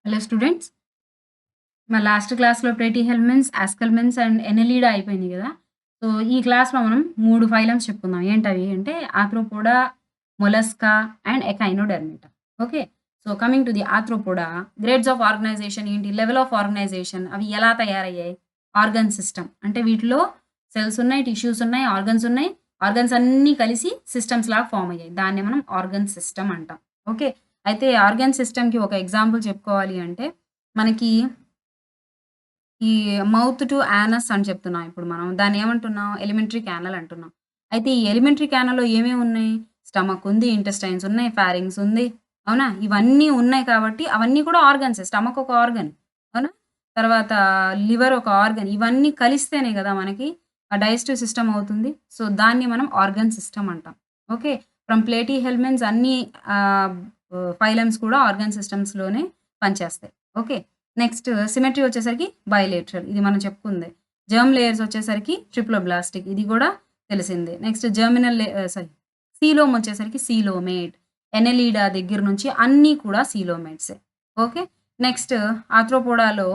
Hello students. మా last క్లాస్‌లో ప్లేటిహెల్మిన్స్, యాస్కల్మెన్స్ and ఎనెలీడా అయిపోయింది గదా! సో, ఈ క్లాస్‌లో మనం 3 ఫైలమ్స్ చెప్పుకుందాం. ఏంటవి అంటే arthropoda, mollusca and echinodermata. Okay. So, coming to the arthropoda grades of organisation ఏంటి? లెవెల్ ఆఫ్ ఆర్గనైజేషన్ అవి ఎలా తయారయ్యాయి? ఆర్గాన్ సిస్టమ్ అంటే వీటిలో సెల్స్ ఉన్నాయి, టిష్యూస్ ఉన్నాయి, ఆర్గాన్స్ ఉన్నాయి. ఆర్గాన్స్ అన్నీ కలిసి సిస్టమ్స్ లాగా ఫార్మ్ అయ్యాయి. దాన్నే మనం ఆర్గాన్ సిస్టమ్ అంటాం. ఓకే. అయితే ఆర్గాన్ సిస్టమ్‌కి ఒక ఎగ్జాంపుల్ చెప్పుకోవాలి అంటే మనకి ఈ మౌత్ టు యానస్ అని చెప్తున్నాం ఇప్పుడు మనం. దాన్నేమంటున్నాం? ఎలిమెంటరీ క్యానల్ అంటున్నాం. అయితే ఈ ఎలిమెంటరీ క్యానల్‌లో ఏమేమున్నాయి? స్టమక్ ఉంది, ఇంటెస్టైన్స్ ఉన్నాయి, ఫారింక్స్ ఉంది. అవునా? ఇవన్నీ ఉన్నాయి కాబట్టి అవన్నీ కూడా ఆర్గాన్సే. స్టమక్ ఒక ఆర్గాన్. అవునా? తర్వాత లివర్ ఒక ఆర్గాన్. ఇవన్నీ కలిస్తేనే గదా! మనకి ఆ డైజెస్టివ్ సిస్టమ్ అవుతుంది. సో, దాన్ని మనం ఆర్గాన్ సిస్టమ్ అంటాం. ఓకే. ఫ్రమ్ ప్లేటిహెల్మిన్స్ అన్ని ఆహ్, ఫైలమ్స్ కూడా ఆర్గాన్ సిస్టమ్స్‌లోనే పనిచేస్తాయి. ఓకే. నెక్స్ట్ సిమెట్రీ వచ్చేసరికి బైలేటరల్. ఇది మనం చెప్పుకుందే. జెర్మ్ లేయర్స్ వచ్చేసరికి ట్రిప్లోబ్లాస్టిక్. ఇది గూడా తెలిసిందే. నెక్స్ట్ జెర్మినల్ సారీ సీలోమ్ వచ్చేసరికి సీలోమేట్. ఎనెలీడా దగ్గర నుంచి అన్నీ కూడా సీలోమేట్సే. ఓకే. నెక్స్ట్ ఆర్థ్రోపోడాలో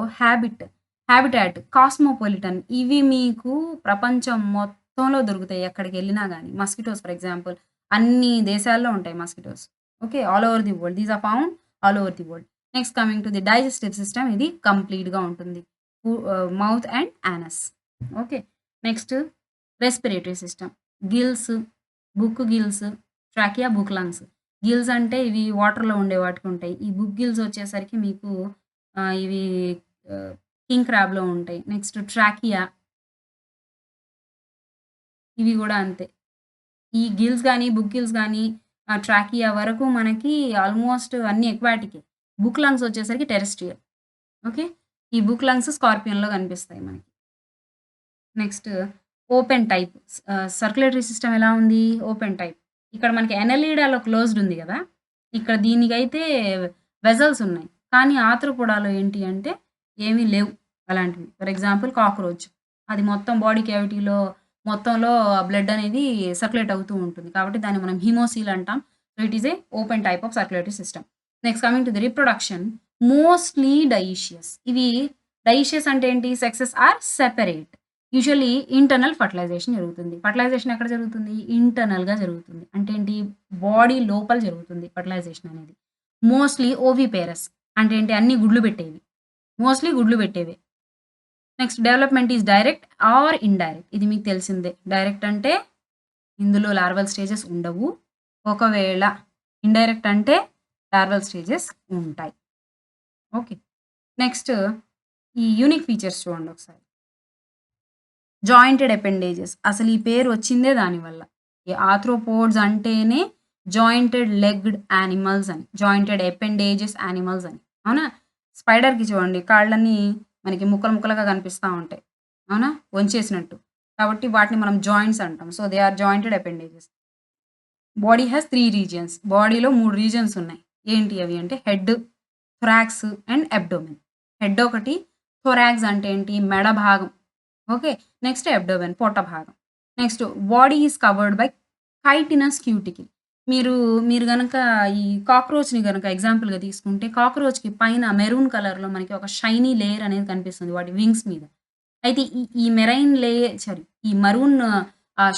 హ్యాబిటాట్, కాస్మోపాలిటన్ ఇవి మీకు ప్రపంచం మొత్తంలో దొరుకుతాయి ఎక్కడికెళ్ళినా గాని. మస్కిటోస్ ఫర్ ఎగ్జాంపుల్ అన్ని దేశాల్లో ఉంటాయి mosquitoes. Okay. All over the world. These are found all over the world. Next coming to the digestive system ఇది కంప్లీట్‌గా ఉంటుంది. Mouth and anus. Okay. Next respiratory system. Gills, book gills, trachea, book lungs. Gills అంటే ఇవి వాటర్‌లో ఉండే వాటికుంటాయి. ఈ book gills వచ్చేసరికి మీకు ఇవి కింగ్ క్రాబ్‌లో ఉంటాయి. నెక్స్ట్ ట్రాకియా ఇవి గూడా అంతే. ఈ గిల్స్ గాని, బుక్ గిల్స్ గాని, ట్రాకియా వరకు మనకి ఆల్‌మోస్ట్ అన్నీ ఎక్వాటికే. బుక్ లంగ్స్ వచ్చేసరికి టెరెస్ట్రియల్. ఓకే. ఈ బుక్ లంగ్స్ స్కార్పియన్‌లో కనిపిస్తాయి మనకి. Next open type. Circulatory system ఎలా ఉంది? Open type. ఇక్కడ మనకి ఎనెలీడాలో క్లోజ్డ్ ఉంది గదా! ఇక్కడ దీనికైతే వెసల్స్ ఉన్నాయి. కానీ ఆర్త్రోపోడాలో ఏంటి అంటే ఏమీ లేవు అలాంటివి. For example cockroach. అది మొత్తం బాడీ క్యావిటీలో మొత్తంలో బ్లడ్ అనేది సర్క్యులేట్ అవుతూ ఉంటుంది. కాబట్టి దాన్ని మనం హిమోసీల్ అంటాం. So, it is a open type of circulatory system. Next coming to the reproduction mostly dioecious. ఇవి డైషియస్ అంటే ఏంటి? Sexes are separate. Usually internal fertilisation జరుగుతుంది. ఫర్టిలైజేషన్ ఎక్కడ జరుగుతుంది? ఇంటర్నల్‌గా జరుగుతుంది. అంటే ఏంటి? బాడీ లోపల జరుగుతుంది ఫర్టిలైజేషన్ అనేది. మోస్ట్‌లీ ఓవిపేరస్ అంటే ఏంటి? అన్నీ గుడ్లు పెట్టేవి. మోస్ట్‌లీ గుడ్లు పెట్టేవే. Next development is direct or indirect. ఇది మీకు తెలిసిందే. డైరెక్ట్ అంటే ఇందులో లార్వల్ స్టేజెస్ ఉండవు. ఒకవేళ ఇండైరెక్ట్ అంటే లార్వల్ స్టేజెస్ ఉంటాయి. ఓకే. నెక్స్ట్ ఈ యూనిక్ ఫీచర్స్ చూడండి ఒకసారి. Jointed appendages. అసలు ఈ పేరు వచ్చిందే దానివల్ల. ఈ ఆర్థ్రోపోడ్స్ అంటేనే జాయింటెడ్ లెగ్డ్ యానిమల్స్ అని. జాయింటెడ్ అపెండేజెస్ యానిమల్స్ అని. అవునా? స్పైడర్‌కి చూడండి కాళ్ళన్నీ మనకి ముక్కలు ముక్కలుగా కనిపిస్తా ఉంటాయి. అవునా? వంచేసినట్టు. కాబట్టి వాటిని మనం జాయింట్స్ అంటాం. So, they are jointed appendages. Body has 3 regions. బాడీలో 3 రీజియన్స్ ఉన్నాయి. ఏంటి అవి అంటే head, thorax and abdomen. Head ఒకటి, థొరాక్స్ అంటే ఏంటి? మెడ భాగం. ఓకే. నెక్స్ట్ అబ్డోమెన్ పొట్ట భాగం. Next body is covered by chitinous cuticle. మీరు మీరు గనక ఈ కాక్రోచ్‌ని గనక ఎగ్జాంపుల్‌గా తీసుకుంటే కాక్రోచ్‌కి పైన మెరూన్ కలర్‌లో మనకి ఒక షైనీ లేయర్ అనేది కనిపిస్తుంది వాటి వింగ్స్ మీద. అయితే ఈ ఈ మెరైన్ సారీ ఈ మరూన్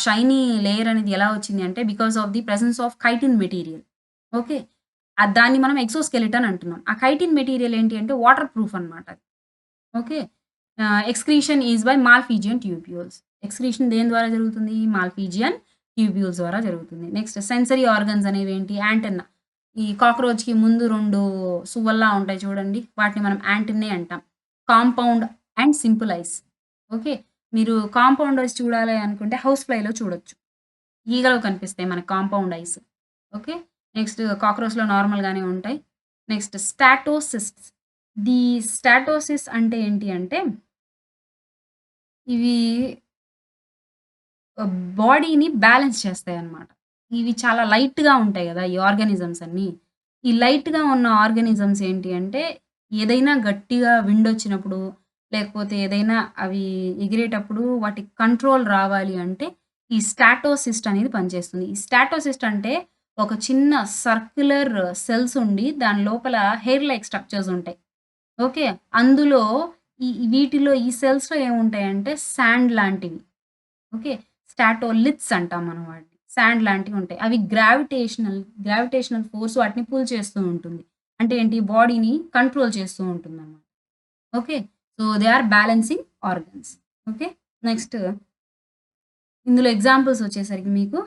షైనీ లేయర్ అనేది ఎలా వచ్చింది అంటే because of the presence of chitin material. Okay. దాన్ని మనం ఎక్సోస్కెలిటన్ అంటున్నాం. ఆ కైటిన్ మెటీరియల్ ఏంటి అంటే వాటర్ ప్రూఫ్ అన్నమాట అది. Okay. Excretion is by malpighian tubules. Excretion దేని ద్వారా జరుగుతుంది? మాల్‌ఫీజియన్ ట్యూబ్యూల్స్ ద్వారా జరుగుతుంది. నెక్స్ట్ సెన్సరీ ఆర్గాన్స్ అనేవేంటి? యాంటెన్నా. ఈ కాక్రోచ్‌కి ముందు 2 సువ్వల్లా ఉంటాయి చూడండి. వాటిని మనం యాంటెన్నాe అంటాం. Compound and simple ice. Okay. మీరు కాంపౌండ్ ఐస్ చూడాలి అనుకుంటే హౌస్ ఫ్లైలో చూడొచ్చు. ఈగలు కనిపిస్తాయి మనకు కాంపౌండ్ ఐస్. ఓకే. నెక్స్ట్ కాక్రోచ్‌లో నార్మల్‌గానే ఉంటాయి. నెక్స్ట్ స్టాటోసిస్ట్స్. ది స్టాటోసిస్ అంటే ఏంటి అంటే ఇవి బాడీని బ్యాలెన్స్ చేస్తాయన్నమాట. ఇవి చాలా లైట్‌గా ఉంటాయి గదా! ఈ ఆర్గానిజమ్స్ అన్నీ. ఈ లైట్‌గా ఉన్న ఆర్గానిజమ్స్ ఏంటి అంటే, ఏదైనా గట్టిగా విండొచ్చినప్పుడు, లేకపోతే ఏదైనా అవి ఎగిరేటప్పుడు వాటికి కంట్రోల్ రావాలి అంటే, ఈ స్టాటోసిస్ట్ అనేది పనిచేస్తుంది. ఈ స్టాటోసిస్ట్ అంటే, ఒక చిన్న సర్క్యులర్ సెల్స్ ఉండి, దాని లోపల హెయిర్ లైక్ స్ట్రక్చర్స్ ఉంటాయి. ఓకే. అందులో వీటిలో ఈ సెల్స్‌లో ఏముంటాయంటే సాండ్ లాంటివి. ఓకే. స్టాటోలిత్స్ అంటాం మనం వాటిని. సాండ్ లాంటివుంటాయి. అవి గ్రావిటేషనల్ ఫోర్స్ వాటిని పుల్ చేస్తూ ఉంటుంది. అంటే ఏంటి? బాడీని కంట్రోల్ చేస్తూ ఉంటుందన్నమాట. Okay. So, they are balancing organs. Okay. Next ఇందులో ఎగ్జాంపుల్స్ వచ్చేసరికి మీకు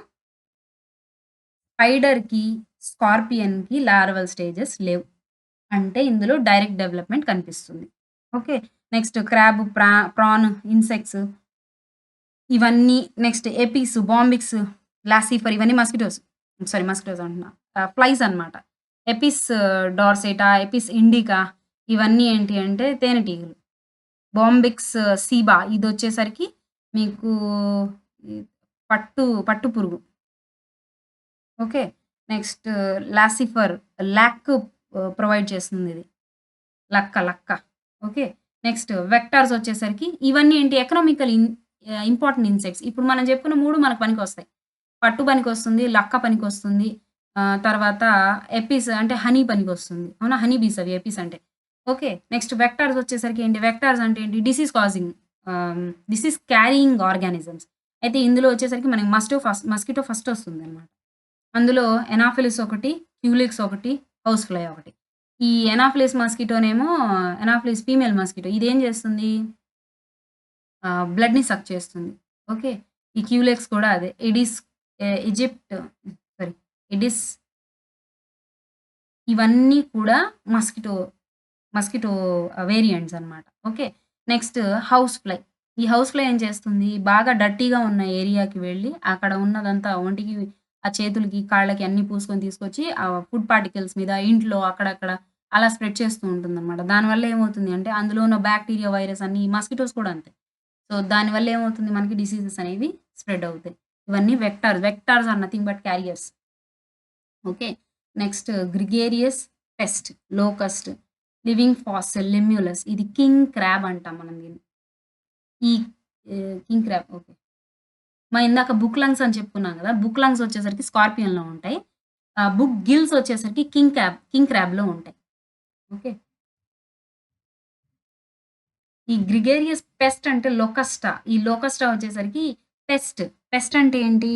స్పైడర్‌కి, స్కార్పియన్‌కి లార్వల్ స్టేజెస్ లేవు. అంటే ఇందులో డైరెక్ట్ డెవలప్‌మెంట్ కనిపిస్తుంది. Okay. Next crab, prawn, insects ఇవన్నీ నెక్స్ట్ ఎపిస్, బాంబిక్స్, లాసిఫర్ ఇవన్నీ మస్కిటోస్. మస్కిటోస్ అంటున్నా. ఫ్లైస్ అన్నమాట. ఎపిస్ డార్సెటా, ఎపిస్ ఇండికా ఇవన్నీ ఏంటి అంటే తేనెటీగలు. బాంబిక్స్ సీబా ఇదొచ్చేసరికి మీకు ఈ పట్టు పురుగు. Okay. Next laccifer lac provide చేస్తుందిది. లక్క. ఓకే. నెక్స్ట్ వెక్టార్స్ వచ్చేసరికి ఇవన్నీ ఏంటి ఇంపార్టెంట్ ఇన్సెక్ట్స్. ఇప్పుడు మనం చెప్పుకున్న 3 మనకు పనికొస్తాయి. పట్టు పనికొస్తుంది, లక్క పనికొస్తుంది. తర్వాత ఎపిస్ అంటే హనీ పనికొస్తుంది. అవునా? హనీ బీస్ అవి ఎపిస్ అంటే. ఓకే. నెక్స్ట్ వెక్టార్స్ వచ్చేసరికి ఏంటి? వెక్టార్స్ అంటే ఏంటి? Disease carrying organisms. అయితే ఇందులో వచ్చేసరికి మనకి మస్కిటో ఫస్ట్ వస్తుందన్నమాట. అందులో ఎనాఫిలిస్ ఒకటి, క్యూలిక్స్ ఒకటి, హౌస్ ఫ్లై ఒకటి. ఈ ఎనాఫిలిస్ ఫీమేల్ మస్కిటో ఇదేం చేస్తుంది? బ్లడ్‌ని సక్ చేస్తుంది. ఓకే. ఈ క్యూలెక్స్ కూడా అదే. ఈజిప్ట్ సారీ ఎడిస్ ఇవన్నీ కూడా మస్కిటో మస్కిటో వేరియంట్స్ అన్నమాట. ఓకే. Next house fly. ఈ హౌస్ ఫ్లై ఏం చేస్తుంది? బాగా డర్టీగా ఉన్న ఏరియాకి వెళ్ళి అక్కడ ఉన్నదంతా ఒంటికి, ఆ చేతులకి, కాళ్ళకి అన్నీ పూసుకొని తీసుకొచ్చి ఆ ఫుడ్ పార్టికల్స్ మీద ఇంట్లో అక్కడక్కడ అలా స్ప్రెడ్ చేస్తూ ఉంటుందన్నమాట. దానివల్ల ఏమవుతుంది అంటే అందులో ఉన్న బాక్టీరియా, వైరస్ అన్నీ మస్కిటోస్ కూడా అంతే. సో, దానివల్ల ఏమవుతుంది మనకి డిసీజెస్ అనేవి స్ప్రెడ్ అవుతాయి. ఇవన్నీ vectors. Vectors are nothing but carriers. Okay. Next gregarious pest, locust, living fossil, limulus ఇది కింగ్ క్రాబ్ అంటాం మనం దీన్ని. ఈ కింగ్ క్రాబ్ ఓకే. ఇందాక బుక్ లంగ్స్ అని చెప్పుకున్నాం గదా! బుక్ లంగ్స్ వచ్చేసరికి స్కార్పియన్‌లో ఉంటాయి. బుక్ గిల్స్ వచ్చేసరికి కింగ్ క్రాబ్‌లో ఉంటాయి. ఓకే. ఈ గ్రిగేరియస్ పెస్ట్ అంటే లోకస్టా. ఈ లోకస్టా వచ్చేసరికి పెస్ట్. పెస్ట్ అంటే ఏంటి?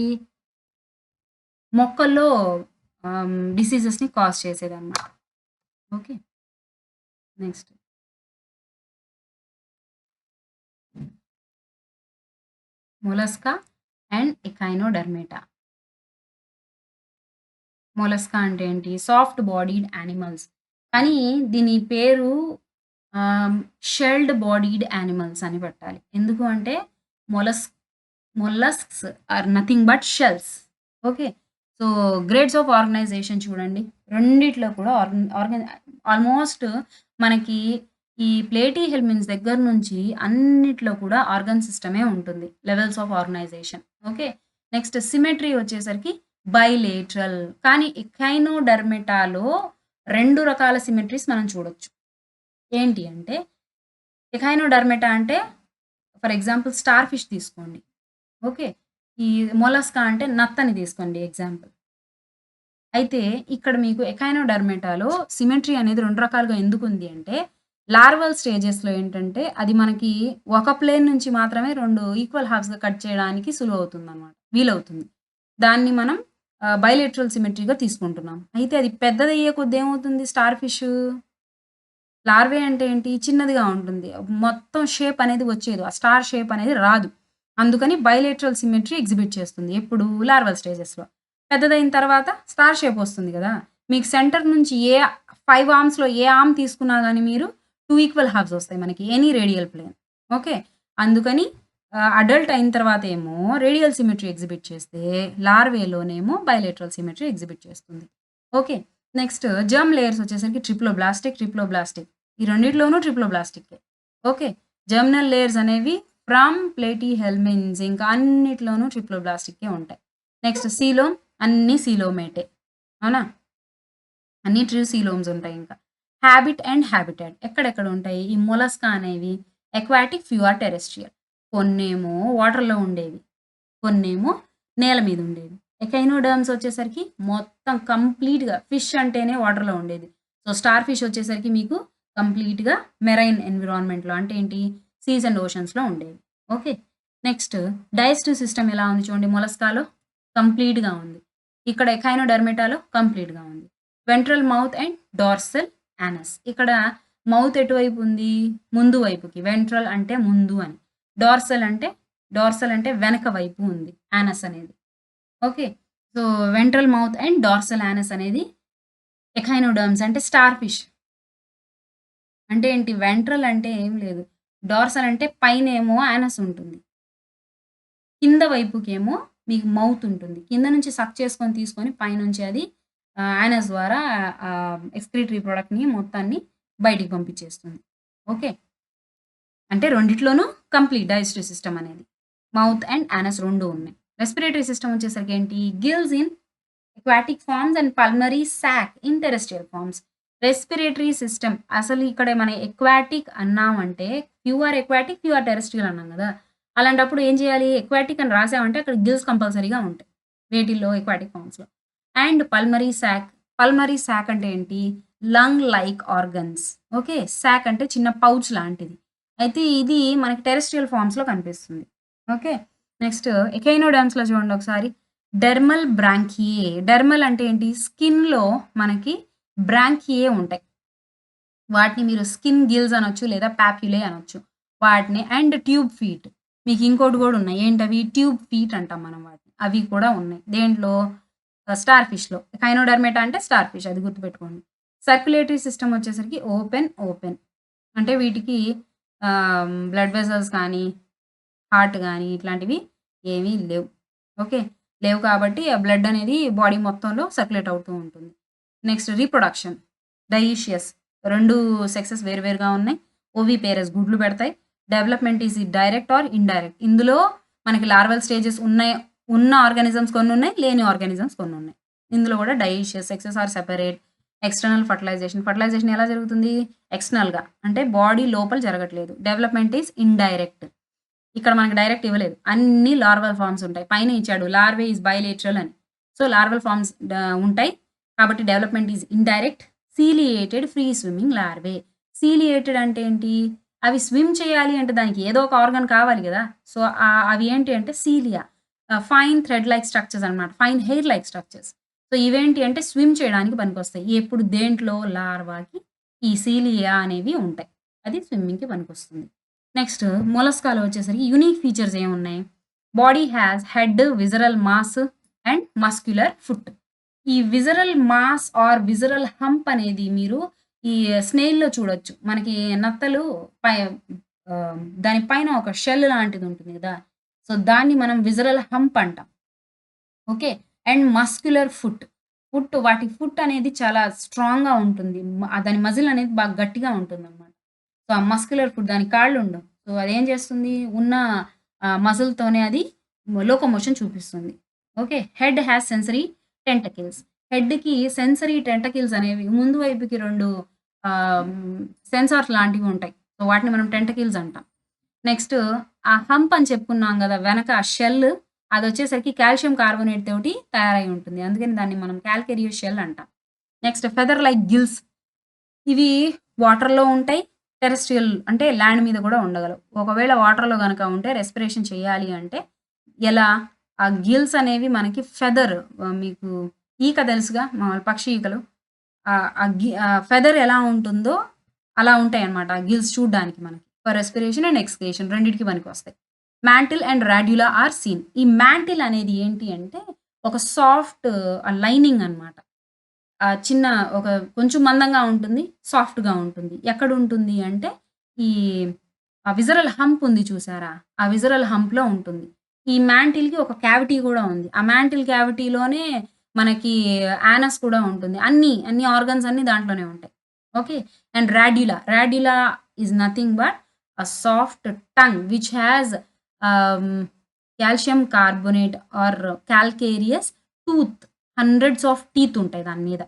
మొక్కల్లో డిసీజెస్‌ని కాజ్ చేసేదన్నమాట. Okay. Next mollusca and echinodermata. Mollusca అంటే ఏంటి? Soft bodied animals. కానీ దీని పేరు ఆహ్, షెల్డ్ బాడీడ్ యానిమల్స్ అని పెట్టాలి. ఎందుకు అంటే mollus molluscs are nothing but shells. Okay. So, grades of organisation చూడండి. రెండిట్లో కూడా ఆల్మోస్ట్ మనకి ఈ ప్లేటీహెల్మిన్స్ దగ్గర నుంచి అన్నిట్లో కూడా ఆర్గన్ సిస్టమే ఉంటుంది. Levels of organisation. Okay. Next symmetry వచ్చేసరికి బైలేటరల్. కానీ ఎకైనోడెర్మేటాలో 2 రకాల సిమెట్రీస్ మనం చూడొచ్చు. ఏంటి అంటే ఎకైనోడెర్మేటా అంటే ఫర్ ఎగ్జాంపుల్ స్టార్ ఫిష్ తీసుకోండి. ఓకే. ఈ మొలస్కా అంటే నత్తని తీసుకోండి ఎగ్జాంపుల్. అయితే ఇక్కడ మీకు ఎకైనోడెర్మేటాలో సిమెట్రీ అనేది 2 రకాలుగా ఎందుకుంది అంటే, లార్వల్ స్టేజెస్‌లో ఏంటంటే, అది మనకి ఒక ప్లేన్ నుంచి మాత్రమే 2 ఈక్వల్ హాల్ఫ్స్‌గా కట్ చేయడానికి సులువవుతుందనమాట. వీలవుతుంది. దాన్ని మనం బైలేటరల్ సిమెట్రీగా తీసుకుంటున్నాం. అయితే అది పెద్దదయ్యే కొద్దీ ఏమవుతుంది స్టార్ ఫిషు లార్వే అంటే ఏంటి? చిన్నదిగా ఉంటుంది. మొత్తం షేప్ అనేది వచ్చేదు. ఆ స్టార్ షేప్ అనేది రాదు. అందుకని బైలేటరల్ సిమెట్రీ ఎగ్జిబిట్ చేస్తుంది. ఎప్పుడు? లార్వల్ స్టేజెస్‌లో. పెద్దదయిన తర్వాత స్టార్ షేప్ వస్తుంది గదా! మీకు సెంటర్ నుంచి 5 ఆర్మ్స్‌లో ఏ ఆర్మ్ తీసుకున్నా గాని మీరు 2 ఈక్వల్ హాల్ఫ్స్ వస్తాయి మనకి. Any radial plane. ఓకే. అందుకని అడల్ట్ అయిన తర్వాతేమో రేడియల్ సిమెట్రీ ఎగ్జిబిట్ చేస్తే, లార్వేలోనేమో బైలేటరల్ సిమెట్రీ ఎగ్జిబిట్ చేస్తుంది. ఓకే. నెక్స్ట్ జెర్మ్ లేయర్స్ వచ్చేసరికి ట్రిప్లోబ్లాస్టిక్. ఈ రెండిట్లోనూ ట్రిప్లోబ్లాస్టిక్కే. ఓకే. జెర్మినల్ లేయర్స్ అనేవి ఫ్రమ్ ప్లేటీహెల్మిన్స్ ఇంకా అన్నిట్లోనూ ట్రిప్లోబ్లాస్టిక్కే ఉంటాయి. నెక్స్ట్ సీలోమ్ అన్నీ సీలోమేటే. అవునా? అన్నీ ట్రూ సీలోమ్స్ ఉంటాయి ఇంకా. హాబిట్ అండ్ హాబిటాట్ ఎక్కడెక్కడ ఉంటాయి? ఈ మొలస్కా అనేవి అక్వాటిక్, ఫ్యూ ఆర్ టెరెస్ట్రియల్. కొన్నేమో వాటర్‌లో ఉండేవి. కొన్నేమో నేల మీద ఉండేవి. ఎకైనోడర్మ్స్ వచ్చేసరికి మొత్తం కంప్లీట్‌గా ఫిష్ అంటేనే వాటర్‌లో ఉండేది. సో, స్టార్ ఫిష్ వచ్చేసరికి మీకు కంప్లీట్‌గా మెరైన్ ఎన్విరాన్మెంట్‌లో అంటే ఏంటి? సీస్ అండ్ ఓషన్స్‌లో ఉండేవి. ఓకే. నెక్స్ట్ డైజెస్టివ్ సిస్టమ్ ఎలా ఉంది చూడండి మొలస్కాలో కంప్లీట్‌గా ఉంది. ఇక్కడ ఎఖైనోడెర్మేటాలో కంప్లీట్‌గా ఉంది. Ventral mouth and dorsal anus. ఇక్కడ మౌత్ ఎటువైపు ఉంది? ముందు వైపుకి. వెంట్రల్ అంటే ముందు అని. డార్సల్ అంటే వెనక వైపు ఉంది యానస్ అనేది. Okay. So, ventral mouth and dorsal anus అనేది ఎఖైనోడర్మ్స్ అంటే స్టార్ ఫిష్. అంటే ఏంటి? వెంట్రల్ అంటే ఏం లేదు. డార్సల్ అంటే పైనేమో యానస్ ఉంటుంది. కింద వైపుకేమో మీకు మౌత్ ఉంటుంది. కింద నుంచి సక్ చేసుకొని తీసుకొని పైనుంచి అది యానస్ ద్వారా ఎక్స్‌క్రిటరీ ప్రొడక్ట్‌ని మొత్తాన్ని బయటికి పంపించేస్తుంది. ఓకే. అంటే రెండిట్లోనూ కంప్లీట్ డైజెస్టివ్ సిస్టమ్ అనేది. మౌత్ అండ్ యానస్ 2 ఉన్నాయి. రెస్పిరేటరీ సిస్టమ్ వచ్చేసరికి ఏంటి? Gills in aquatic forms and pulmonary sac in terrestrial forms. Respiratory system అసలు ఇక్కడ మన ఎక్వాటిక్ అన్నామంటే ప్యూర్ ఎక్వాటిక్, ప్యూర్ టెరెస్ట్రియల్ అన్నాం గదా! అలాంటప్పుడు ఏం చేయాలి? ఎక్వాటిక్ అని రాసామంటే అక్కడ గిల్స్ కంపల్సరీగా ఉంటాయి. వేటిల్లో? ఎక్వాటిక్ ఫార్మ్స్‌లో. అండ్ పల్మరీ సాక్ అంటే ఏంటి? Lung like organs. ఓకే. సాక్ అంటే చిన్న పౌచ్ లాంటిది. అయితే ఇది మనకి టెరెస్ట్రియల్ ఫార్మ్స్‌లో కనిపిస్తుంది. ఓకే. నెక్స్ట్ ఎకైనోడర్మ్స్‌లో చూడండి ఒకసారి. డెర్మల్ బ్రాంకియే. డెర్మల్ అంటే ఏంటి? స్కిన్‌లో మనకి బ్రాంకియే ఉంటాయి. వాటిని మీరు స్కిన్ గిల్స్ అనొచ్చు లేదా పాప్యులే అనొచ్చు. వాటిని అండ్ ట్యూబ్ ఫీట్. మీకు ఇంకోటి గూడా ఉన్నాయి. ఏంటవి? ట్యూబ్ ఫీట్ అంటాం మనం వాటిని. అవి కూడా ఉన్నాయి. దేంట్లో? స్టార్ ఫిష్‌లో. కైనోడర్మేటా అంటే స్టార్ ఫిష్ అది గుర్తుపెట్టుకోండి. సర్క్యులేటరీ సిస్టమ్ వచ్చేసరికి ఓపెన్. అంటే వీటికి బ్లడ్ వెసల్స్ కానీ, హార్ట్ గాని ఇట్లాంటివి ఏమీ లేవు. ఓకే. లేవు కాబట్టి ఆ బ్లడ్ అనేది బాడీ మొత్తంలో సర్క్యులేట్ అవుతూ ఉంటుంది. Next reproduction. డైషియస్ 2 సెక్సెస్ వేరువేరుగా ఉన్నాయి. ఓవిపేరస్ గుడ్లు పెడతాయి. Development is direct or indirect. ఇందులో మనకి లార్వల్ స్టేజెస్ ఉన్న ఆర్గానిజమ్స్ కొన్నున్నాయి. లేని ఆర్గానిజమ్స్ కొన్నున్నాయి. ఇందులో కూడా dioecious sexes are separate. External fertilisation. Fertilisation ఎలా జరుగుతుంది? ఎక్స్‌టర్నల్‌గా అంటే బాడీ లోపల జరగట్లేదు. Development is indirect. ఇక్కడ మనకి డైరెక్ట్ ఇవ్వలేదు. అన్ని లార్వల్ ఫార్మ్స్ ఉంటాయి. పైన ఇచ్చాడు లార్వే ఈస్ బైలేటరల్ అని. సో, లార్వల్ ఫార్మ్స్ ఉంటాయి. కాబట్టి development is indirect. Ciliated free swimming larvae. Ciliated అంటే ఏంటి? అవి స్విమ్ చేయాలి అంటే దానికి ఏదో ఒక ఆర్గాన్ కావాలి గదా! సో, అవి ఏంటి అంటే cilia. Fine thread like structures అన్నమాట. Fine hair like structures. So, ఇవేంటి అంటే స్విమ్ చేయడానికి పనికొస్తాయి. ఎప్పుడు దేంట్లో? లార్వాకి ఈ సీలియా అనేవి ఉంటాయి. అది స్విమ్మింగ్‌కి పనికొస్తుంది. నెక్స్ట్ మొలస్కాలో వచ్చేసరికి యూనిక్ ఫీచర్స్ ఏమున్నాయి? Body has head, visceral mass and muscular foot. ఈ visceral mass or visceral hump అనేది మీరు ఈ స్నేల్‌లో చూడొచ్చు. మనకి నత్తలు పై దాని పైన ఒక షెల్ లాంటిది ఉంటుంది గదా! సో, దాన్ని మనం విజరల్ హంప్ అంటాం. ఓకే. And muscular foot. వాటి ఫుట్ అనేది చాలా స్ట్రాంగ్‌గా ఉంటుంది. దాని మజిల్ అనేది బాగా గట్టిగా ఉంటుందన్నమాట. సో, ఆ మస్క్యులర్ ఫుట్ దానికి కాళ్ళుండవు. సో, అదేం చేస్తుంది? ఉన్న మజిల్‌తోనే అది లోకోమోషన్ చూపిస్తుంది. Okay. Head has sensory tentacles. హెడ్‌కి సెన్సరీ టెంటకిల్స్ అనేవి ముందు వైపుకి 2 సెన్సార్స్ లాంటివి ఉంటాయి. సో, వాటిని మనం టెంటకిల్స్ అంటాం. నెక్స్ట్ ఆ హంప్ అని చెప్పుకున్నాం గదా! వెనక ఆ షెల్ అదొచ్చేసరికి కాల్షియం కార్బోనేట్ తోటి తయారై ఉంటుంది. అందుకని దాన్ని మనం కాల్కేరియోస్ షెల్ అంటాం. Next feather like gills. ఇవి వాటర్‌లో ఉంటాయి. టెరెస్ట్రియల్ అంటే ల్యాండ్ మీద గూడా ఉండగలవు. ఒకవేళ వాటర్‌లో గనక ఉంటే రెస్పిరేషన్ చేయాలి అంటే ఎలా? ఆ గిల్స్ అనేవి మనకి మీకు ఈక తెలుసుగా మామూలు పక్షి ఈకలు. ఫెదర్ ఎలా ఉంటుందో అలా ఉంటాయన్నమాట. ఆ గిల్స్ చూడ్డానికి మనకి. ఫర్ రెస్పిరేషన్ అండ్ ఎక్స్‌క్రేషన్ రెండిటికి పనికొస్తాయి. Mantle and radula are seen. ఈ మాంటిల్ అనేది ఏంటి అంటే ఒక సాఫ్ట్ లైనింగ్ అన్నమాట. చిన్న ఒక కొంచెం మందంగా ఉంటుంది. సాఫ్ట్‌గా ఉంటుంది. ఎక్కడుంటుంది అంటే, ఈ విజరల్ హంప్ ఉంది చూసారా? ఆ విజరల్ హంప్‌లో ఉంటుంది. ఈ మ్యాంటిల్‌కి ఒక క్యావిటీ గూడా ఉంది. ఆ మ్యాంటిల్ క్యావిటీలోనే మనకి యానస్ కూడా ఉంటుంది. అన్ని ఆర్గాన్స్ అన్నీ దాంట్లోనే ఉంటాయి. Okay. And radula is nothing but soft tongue which has ah, calcium carbonate or calcareous tooth. Hundreds of teeth ఉంటాయి దాని మీద.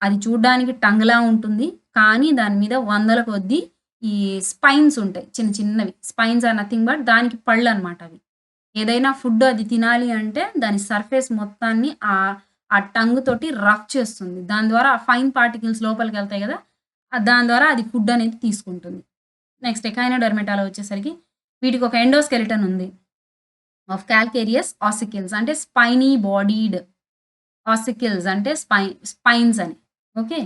అది చూడ్డానికి టంగ్‌లా ఉంటుంది. కానీ దాని మీద వందల కొద్దీ ఈ స్పైన్స్ ఉంటాయి. చిన్న చిన్నవి. స్పైన్స్ ఆర్ నథింగ్ బట్ దానికి పళ్ళనమాట అవి. ఏదైనా ఫుడ్ అది తినాలి అంటే దాని సర్ఫేస్ మొత్తాన్ని ఆ టంగ్ తోటి రఫ్ చేస్తుంది. దాని ద్వారా ఫైన్ పార్టికల్స్ లోపలికెళ్తాయి గదా! దాని ద్వారా అది ఫుడ్ అనేది తీసుకుంటుంది. నెక్స్ట్ ఎకైనోడెర్మేటాలో వచ్చేసరికి వీటికి ఒక ఎండోస్కెలిటన్ ఉంది. ఆఫ్ కాల్కేరియస్ ఆసికిల్స్ అంటే స్పైనీ బాడీడ్ ఆసికిల్స్ అంటే స్పైన్స్ అని. ఓకే.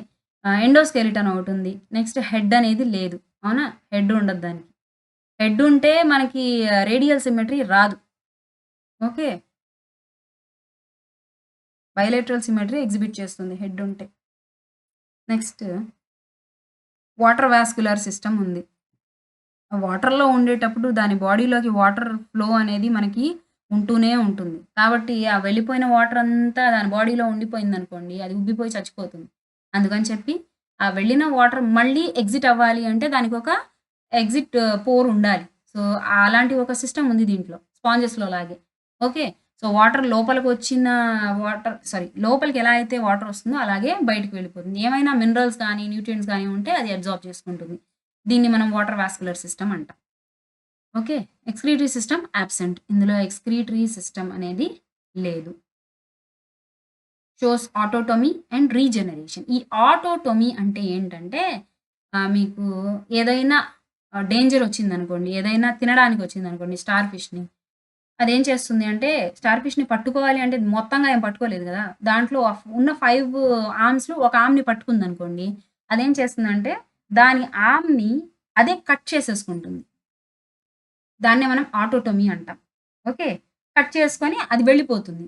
ఎండోస్కెలిటన్ ఒకటుంది. నెక్స్ట్ హెడ్ అనేది లేదు. అవునా? హెడ్ ఉండదు దానికి. హెడ్ ఉంటే మనకి రేడియల్ సిమెట్రీ రాదు. ఓకే. బైలేటరల్ సిమెట్రీ ఎగ్జిబిట్ చేస్తుంది హెడ్ ఉంటే. నెక్స్ట్ వాటర్ వాస్క్యులర్ సిస్టమ్ ఉంది. వాటర్‌లో ఉండేటప్పుడు దాని బాడీలోకి వాటర్ ఫ్లో అనేది మనకి ఉంటూనే ఉంటుంది. కాబట్టి ఆ వెళ్ళిపోయిన వాటర్ అంతా దాని బాడీలో ఉండిపోయిందనుకోండి, అది ఉబ్బిపోయి చచ్చిపోతుంది. అందుకని చెప్పి ఆ వెళ్ళిన వాటర్ మళ్ళీ ఎగ్జిట్ అవ్వాలి అంటే దానికొక ఎగ్జిట్ పోర్ ఉండాలి. సో, అలాంటి ఒక సిస్టమ్ ఉంది దీంట్లో. స్పాంజెస్‌లో లాగే. ఓకే. సో, వాటర్ లోపలికొచ్చిన లోపలికి ఎలా అయితే వాటర్ వస్తుందో అలాగే బయటికి వెళ్ళిపోతుంది. ఏమైనా మినరల్స్ గానీ, న్యూట్రియంట్స్ గానీ ఉంటే అది అబ్జార్బ్ చేసుకుంటుంది. దీన్ని మనం వాటర్ వాస్క్యులర్ సిస్టమ్ అంటాం. ఓకే. Excretory system absent. ఇందులో ఎక్స్‌క్రీటరీ సిస్టమ్ అనేది లేదు. Shows autotomy and regeneration. ఈ ఆటోటోమీ అంటే ఏంటంటే మీకు ఏదైనా డేంజర్ వచ్చిందనుకోండి, ఏదైనా తినడానికి వచ్చిందనుకోండి స్టార్ ఫిష్‌ని. అదేం చేస్తుంది అంటే స్టార్ ఫిష్‌ని పట్టుకోవాలి అంటే మొత్తంగా ఏం పట్టుకోలేదు గదా! దాంట్లో ఉన్న 5 ఆర్మ్స్‌లో ఒక ఆర్మ్‌ని పట్టుకుందనుకోండి, అదేం చేస్తుందంటే దాని ఆర్మ్‌ని అదే కట్ చేసేసుకుంటుంది. దాన్నే మనం ఆటోటోమీ అంటాం. ఓకే. కట్ చేసుకొని అది వెళ్ళిపోతుంది.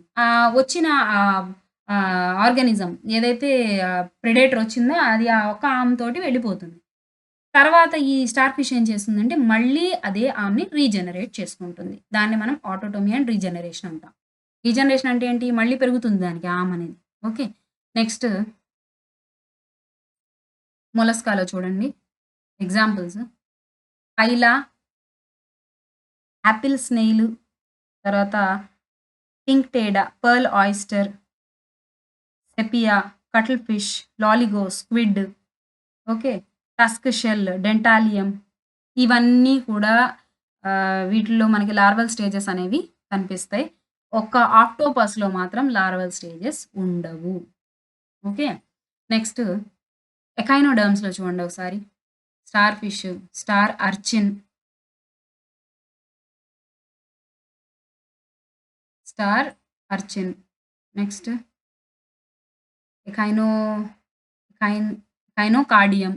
వచ్చిన ఆర్గానిజం ఏదైతే ప్రెడేటర్ వచ్చిందో అది ఆ ఒక్క ఆర్మ్ తోటి వెళ్ళిపోతుంది. తర్వాత ఈ స్టార్ ఫిష్ ఏం చేస్తుందంటే మళ్ళీ అదే ఆర్మ్‌ని రీజనరేట్ చేసుకుంటుంది. దాన్ని మనం ఆటోటోమీ అండ్ రీజనరేషన్ అంటాం. రీజనరేషన్ అంటే ఏంటి? మళ్ళీ పెరుగుతుంది దానికి ఆర్మ్ అనేది. ఓకే. నెక్స్ట్ మొలస్కాలో చూడండి. ఎగ్జాంపుల్స్ పైలా, యాపిల్ స్నేయిల్, తర్వాత pinctada, pearl oyster, sepia, cuttlefish, loligo, squid, okay. Tusk shell, dentalium ఇవన్నీ కూడా వీటిల్లో మనకి లార్వల్ స్టేజెస్ అనేవి కనిపిస్తాయి. ఒక్క ఆక్టోపస్‌లో మాత్రం లార్వల్ స్టేజెస్ ఉండవు. ఓకే. నెక్స్ట్ ఎకైనోడర్మ్స్‌లో చూడండి ఒకసారి. Starfish, star urchin, star urchin. Next echino కైన్ కైనోకార్డియం,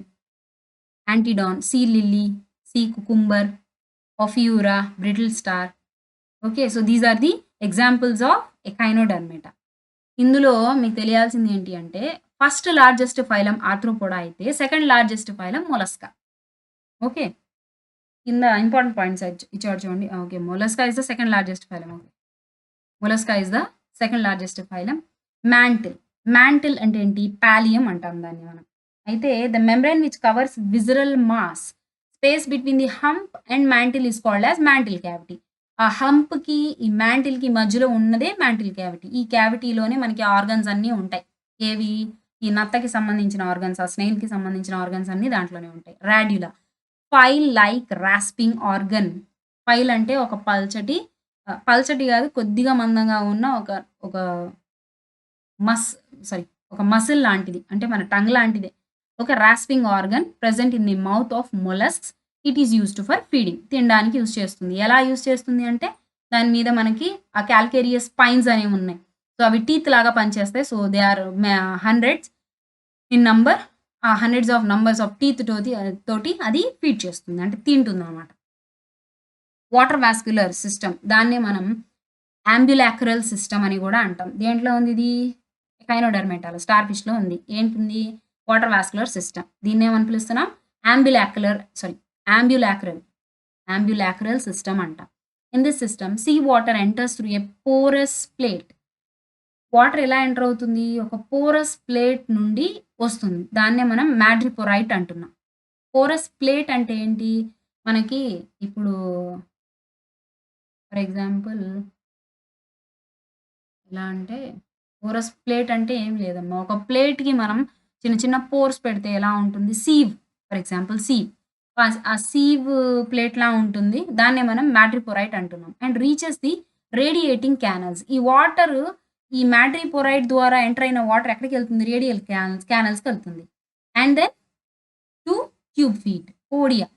antedon, sea lily, sea cucumber, ophiura, brittle star. Okay. So, these are the examples of echinodermata. ఇందులో మీకు తెలియాల్సింది ఏంటి అంటే, ఫస్ట్ లార్జెస్ట్ ఫైలమ్ ఆర్థ్రోపోడా అయితే, second largest phylum mollusca. Okay. కింద important points ఇచ్చాడు చూడండి. Okay. Mollusca is the second largest phylum. Okay. Mollusca is the second largest phylum. Mantle. Mantle అంటే ఏంటి? పాలియం అంటాం దాన్ని మనం. అయితే the membrane which covers visceral mass space between the hump and mantle is called as mantle cavity. ఆ హంప్‌కి, ఈ మాంటిల్‌కి మధ్యలో ఉన్నదే మాంటిల్ క్యావిటీ. ఈ క్యావిటీలోనే మనకి ఆర్గాన్స్ అన్నీ ఉంటాయి. ఏవి? ఈ నత్తకి సంబంధించిన ఆర్గాన్స్, ఆ స్నేయిల్‌కి సంబంధించిన ఆర్గాన్స్ అన్నీ దాంట్లోనే ఉంటాయి. Radula. File like rasping organ. File అంటే ఒక పల్చటి గాదు కొద్దిగా మందంగా ఉన్న ఒక మస్ సారీ ఒక మసిల్ లాంటిది. అంటే మన టంగ్ లాంటిదే. ఒక rasping organ present in the mouth of molluscs. It is used for feeding. తినడానికి యూజ్ చేస్తుంది. ఎలా యూజ్ చేస్తుంది అంటే దాని మీద మనకి ఆ కాల్కేరియస్ స్పైన్స్ అనేవున్నాయి. సో, అవి టీత్ లాగా పనిచేస్తాయి. So, they are hundreds in number. ఆ hundreds of numbers of teeth తోటి అది ఫీడ్ చేస్తుంది. అంటే తింటుందనమాట. వాటర్ వాస్క్యులర్ సిస్టమ్ దాన్నే మనం అంబ్యులాక్రల్ సిస్టమ్ అని గూడా అంటాం. దేంట్లో ఉందిది? ఎకైనోడెర్మేటాలో స్టార్ ఫిష్‌లో ఉంది. ఏంటుంది? Water vascular system. దీన్నేమని పిలుస్తున్నాం? అంబ్యులాక్రల్. అంబ్యులాక్రల్ సిస్టమ్ అంటాం. In this system sea water enters through a porous plate. Water ఎలా ఎంటర్ అవుతుంది? ఒక పోరస్ ప్లేట్ నుండి వస్తుంది. దాన్నే మనం మాడ్రిపోరైట్ అంటున్నాం. పోరస్ ప్లేట్ అంటే ఏంటి? మనకి ఇప్పుడు ఫర్ ఎగ్జాంపుల్ ఎలా అంటే, పోరస్ ప్లేట్ అంటే ఏం లేదమ్మా. ఒక ప్లేట్‌కి మనం చిన్న చిన్న పోర్స్ పెడితే ఎలా ఉంటుంది? For example sieve. ఆ సీవ్ ప్లేట్‌లా ఉంటుంది. దాన్నే మనం మాడ్రిపోరైట్ అంటున్నాం. And reaches the radiating canals. ఈ వాటరు ఈ మాడ్రిపోరైట్ ద్వారా ఎంటర్ అయిన వాటర్ ఎక్కడికెళ్తుంది? రేడియల్ కానల్స్‌కెళ్తుంది. And then to tube feet. Podia.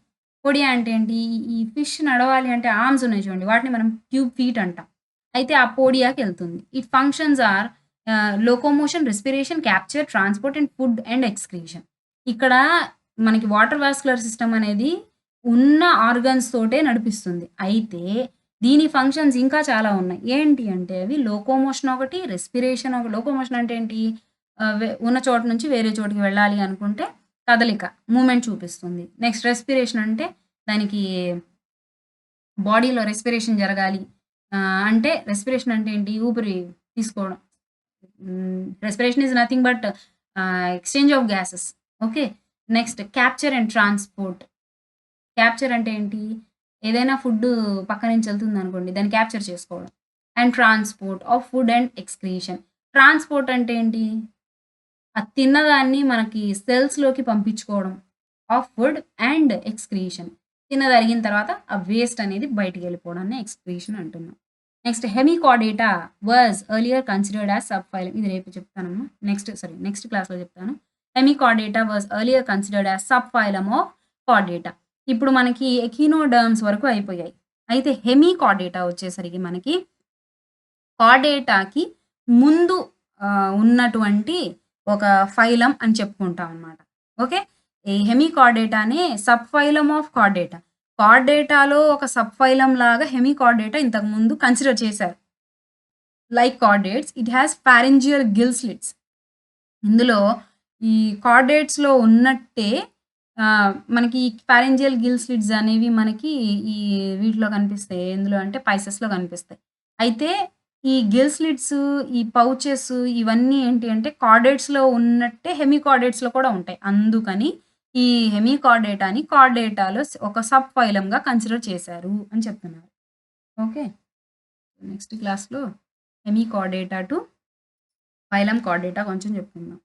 Podia అంటే ఏంటి? ఈ ఫిష్ నడవాలి అంటే ఆర్మ్స్ ఉన్నాయి చూడండి. వాటిని మనం క్యూబ్ ఫీట్ అంటాం. అయితే ఆ పోడియాకెళ్తుంది. It functions are locomotion, respiration, capture, transport and food and excretion. ఇక్కడ మనకి వాటర్ వాస్కులర్ సిస్టమ్ అనేది ఉన్న ఆర్గాన్స్ తోటే నడిపిస్తుంది. అయితే దీని ఫంక్షన్స్ ఇంకా చాలా ఉన్నాయి. ఏంటి అంటే అవి లోకోమోషన్ ఒకటి, రెస్పిరేషన్ ఒక లోకోమోషన్ అంటే ఏంటి? ఉన్న చోట నుంచి వేరే చోటికి వెళ్ళాలి అనుకుంటే కదలిక, మూవ్‌మెంట్ చూపిస్తుంది. నెక్స్ట్ రెస్పిరేషన్ అంటే దానికి బాడీలో రెస్పిరేషన్ జరగాలి. అంటే రెస్పిరేషన్ అంటే ఏంటి? ఊపిరి తీసుకోవడం. Respiration is nothing but exchange of gases. Okay. Next capture and transport. Capture అంటే ఏంటి? ఏదైనా ఫుడ్డు పక్క నుంచి ఎళ్తుందనుకోండి, దాన్ని క్యాప్చర్ చేసుకోవడం. And transport of food and excretion. Transport అంటే ఏంటి? అది తిన్నదాన్ని మనకి సెల్స్‌లోకి పంపించుకోవడం ఆఫ్ ఫుడ్ అండ్ ఎక్స్‌క్రీషన్. తిన్నది అరిగిన తర్వాత ఆ వేస్ట్ అనేది బయటికెళ్ళిపోవడాన్ని ఎక్స్‌క్రీషన్ అంటున్నాం. Next Hemichordata was earlier considered as sub phylum. ఇది రేపు చెప్తానమ్మా. నెక్స్ట్ క్లాస్‌లో చెప్తాను. Hemichordata was earlier considered as sub phylum of Chordata. ఇప్పుడు మనకి ఎకినోడర్మ్స్ వరకు అయిపోయాయి. అయితే హెమికార్డేటా వచ్చేసరికి మనకి కార్డేటాకి ముందు ఉన్నటువంటి ఒక ఫైలం అని చెప్పుకుంటాం అనమాట. ఓకే. ఈ హెమికార్డేటానే సబ్ ఫైలం ఆఫ్ కార్డేటా. కార్డేటాలో ఒక సబ్ ఫైలం లాగా హెమికార్డేటా ఇంతకుముందు కన్సిడర్ చేశారు. Like chordates it has pharyngeal Gill slits. ఇందులో ఈ కార్డేట్స్‌లో ఉన్నట్టే మనకి ఫారింజియల్ గిల్ స్లిట్స్ అనేవి మనకి ఈ వీటిలో కనిపిస్తాయి. ఎందులో అంటే పైసెస్‌లో కనిపిస్తాయి. అయితే ఈ గిల్ స్లిట్స్, ఈ పౌచెస్ ఇవన్నీ ఏంటి అంటే కార్డేట్స్‌లో ఉన్నట్టే హెమికార్డేట్స్‌లో కూడా ఉంటాయి. అందుకని ఈ హెమికార్డేటాని కార్డేటాలో ఒక సబ్ ఫైలమ్‌గా కన్సిడర్ చేశారు అని చెప్తున్నారు. ఓకే. నెక్స్ట్ క్లాస్‌లో హెమికార్డేటా టు ఫైలం కార్డేటా కొంచెం చెప్పుకుందాం.